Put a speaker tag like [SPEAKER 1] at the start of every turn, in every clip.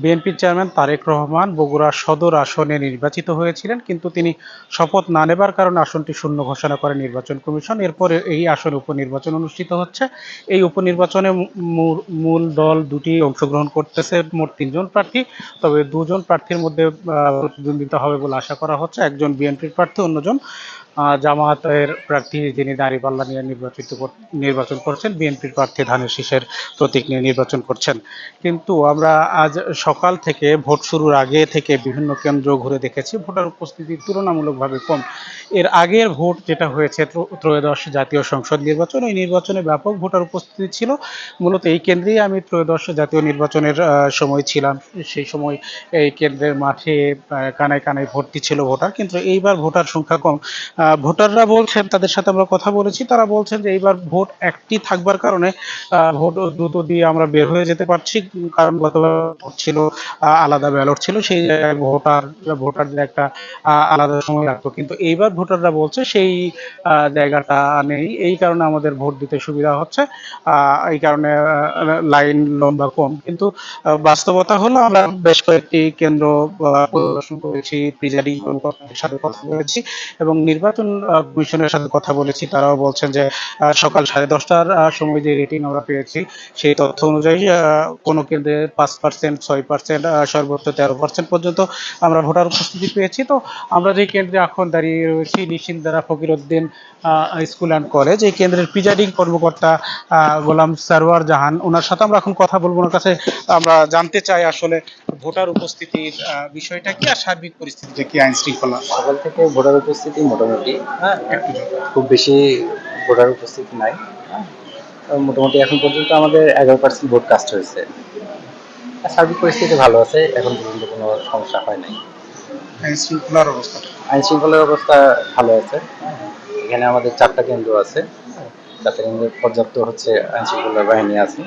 [SPEAKER 1] বিএনপির চেয়ারম্যান তারেক রহমান বগুড়া সদর আসনে নির্বাচিত হয়েছিলেন, কিন্তু তিনি শপথ না নেবার কারণে আসনটি শূন্য ঘোষণা করে নির্বাচন কমিশন। এরপরে এই আসনে উপনির্বাচন অনুষ্ঠিত হচ্ছে। এই উপনির্বাচনে মূল দল দুটি অংশগ্রহণ করতেছে, মোট ৩ জন প্রার্থী। তবে ২ জন প্রার্থীর মধ্যে প্রতিদ্বন্দ্বিতা হবে বলে আশা করা হচ্ছে। একজন বিএনপির প্রার্থী, অন্যজন জামায়াতের প্রার্থী, যিনি দাঁড়িপাল্লা নিয়ে নির্বাচন করছেন। বিএনপির প্রার্থী ধানের শীষের প্রতীক নিয়ে নির্বাচন করছেন। কিন্তু আমরা আজ সকাল থেকে ভোট শুরুর আগে থেকে বিভিন্ন কেন্দ্র ঘুরে দেখেছি, ভোটার উপস্থিতি তুলনামূলকভাবে কম। এর আগের ভোট যেটা হয়েছে ত্রয়োদশ জাতীয় সংসদ নির্বাচন, ওই নির্বাচনে ব্যাপক ভোটার উপস্থিতি ছিল। মূলত এই কেন্দ্রেই আমি ত্রয়োদশ জাতীয় নির্বাচনের সময় ছিলাম। সেই সময় এই কেন্দ্রের মাঠে কানায় কানায় ভর্তি ছিল ভোটার, কিন্তু এইবার ভোটার সংখ্যা কম। ভোটাররা বলছেন, তাদের সাথে আমরা কথা বলেছি, তারা বলছেন যে এইবার ভোট একটি থাকবার কারণে ভোট দ্রুত দিয়ে আমরা বের হয়ে যেতে পারছি। কারণ গতবার ভোট ছিল আলাদা ব্যালট ছিল, সেই জায়গায় ভোটারদের একটা আলাদা সময় লাগতো, কিন্তু এইবার ভোটাররা বলছে সেই জায়গাটা নেই। এই কারণে আমাদের ভোট দিতে সুবিধা হচ্ছে। এই কারণে লাইন লম্বা কম। কিন্তু বাস্তবতা হলো আমরা বেশ কয়েকটি কেন্দ্র পরিদর্শন করেছি, প্রিজাইডিং কর্মকর্তাদের সাথে কথা বলেছি এবং নির্বাচন কমিশনের সাথে কথা বলেছি। তারাও বলছেন যে সকাল 10:30টার সময় যে রেটিং আমরা পেয়েছি, সেই তথ্য অনুযায়ী কোনো কেন্দ্রে 5%, 6%, সর্বোচ্চ 13% পর্যন্ত আমরা ভোটার উপস্থিতি পেয়েছি। তো আমরা যে কেন্দ্রে এখন দাঁড়িয়ে রয়েছি, Nishindara Fakiruddin school and college, এই কেন্দ্রের প্রিজাইডিং কর্মকর্তা গোলাম সারওয়ার জাহান, ওনার সাথে আমরা এখন কথা বলবো। ওনার কাছে আমরা জানতে চাই আসলে ভোটার উপস্থিতির বিষয়টা কি আর সার্বিক পরিস্থিতিটা কি, আইন শৃঙ্খলা।
[SPEAKER 2] সকাল থেকে ভোটার উপস্থিতি মোটামুটি, হ্যাঁ, খুব বেশি ভোটার উপস্থিতি নাই। মোটামুটি এখন পর্যন্ত আমাদের 11% ভোট কাস্ট হয়েছে। সার্বিক পরিস্থিতি ভালো আছে, এখন পর্যন্ত কোনো সমস্যা হয় নাই।
[SPEAKER 1] আইন শৃঙ্খলার অবস্থা।
[SPEAKER 2] আইন শৃঙ্খলার অবস্থা ভালো আছে। এখানে আমাদের 4টা কেন্দ্র আছে, 4টা কেন্দ্রে পর্যাপ্ত হচ্ছে আইন শৃঙ্খলা বাহিনী আছে।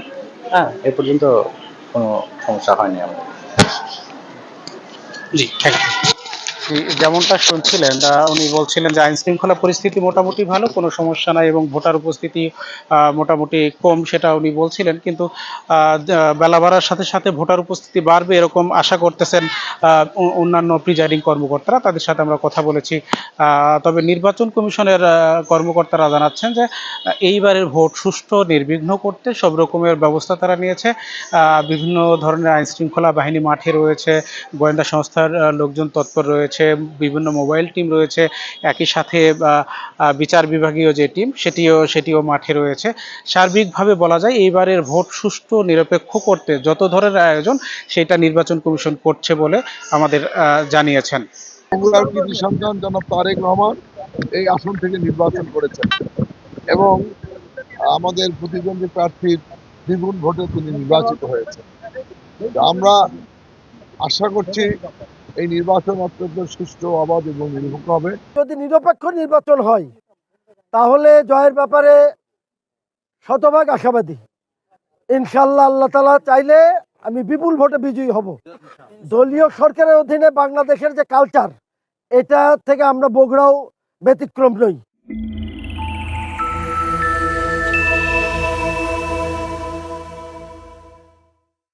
[SPEAKER 2] হ্যাঁ, এ পর্যন্ত কোনো সমস্যা হয়নি আমাদের।
[SPEAKER 1] জি, থ্যাংক ইউ। যেমনটা শুনছিলেন, উনি বলছিলেন যে আইন শৃঙ্খলা পরিস্থিতি মোটামুটি ভালো, কোনো সমস্যা নাই এবং ভোটার উপস্থিতি মোটামুটি কম, সেটা উনি বলছিলেন। কিন্তু বেলা বাড়ার সাথে সাথে ভোটার উপস্থিতি বাড়বে এরকম আশা করতেছেন অন্যান্য প্রিজাইডিং কর্মকর্তারা, তাদের সাথে আমরা কথা বলেছি। তবে নির্বাচন কমিশনের কর্মকর্তারা জানাচ্ছেন যে এইবারের ভোট সুষ্ঠু নির্বিঘ্ন করতে সব রকমের ব্যবস্থা তারা নিয়েছে। বিভিন্ন ধরনের আইন শৃঙ্খলা বাহিনী মাঠে রয়েছে, গোয়েন্দা সংস্থার লোকজন তৎপর রয়েছে, বিভিন্ন মোবাইল টিম রয়েছে, একই সাথে বিচার বিভাগীয় যে টিম সেটিও মাঠে রয়েছে। সার্বিকভাবে বলা যায় এইবারের ভোট সুষ্ঠু নিরপেক্ষ করতে যত ধরনের আয়োজন, সেটা নির্বাচন কমিশন করছে বলে আমাদের জানিয়েছেন।
[SPEAKER 3] বগুড়ার কৃতি সন্তান জনাব তারেক রহমান এই আসন থেকে নির্বাচন করেছেন এবং আমাদের প্রতিদ্বন্দ্বী প্রার্থীর দ্বিগুণ ভোটে তিনি নির্বাচিত হয়েছেন। আমরা আশা করছি এই নির্বাচন অত্যন্ত সুষ্ঠু, অবাধ এবং নিরপেক্ষ হবে।
[SPEAKER 4] যদি নিরপেক্ষ নির্বাচন হয় তাহলে জয়ের ব্যাপারে শতভাগ আশাবাদী। ইনশাল্লাহ, আল্লাহ তাআলা চাইলে আমি বিপুল ভোটে বিজয়ী হব। দলীয় সরকারের অধীনে বাংলাদেশের যে কালচার, এটা থেকে আমরা বগুড়াও ব্যতিক্রম নই।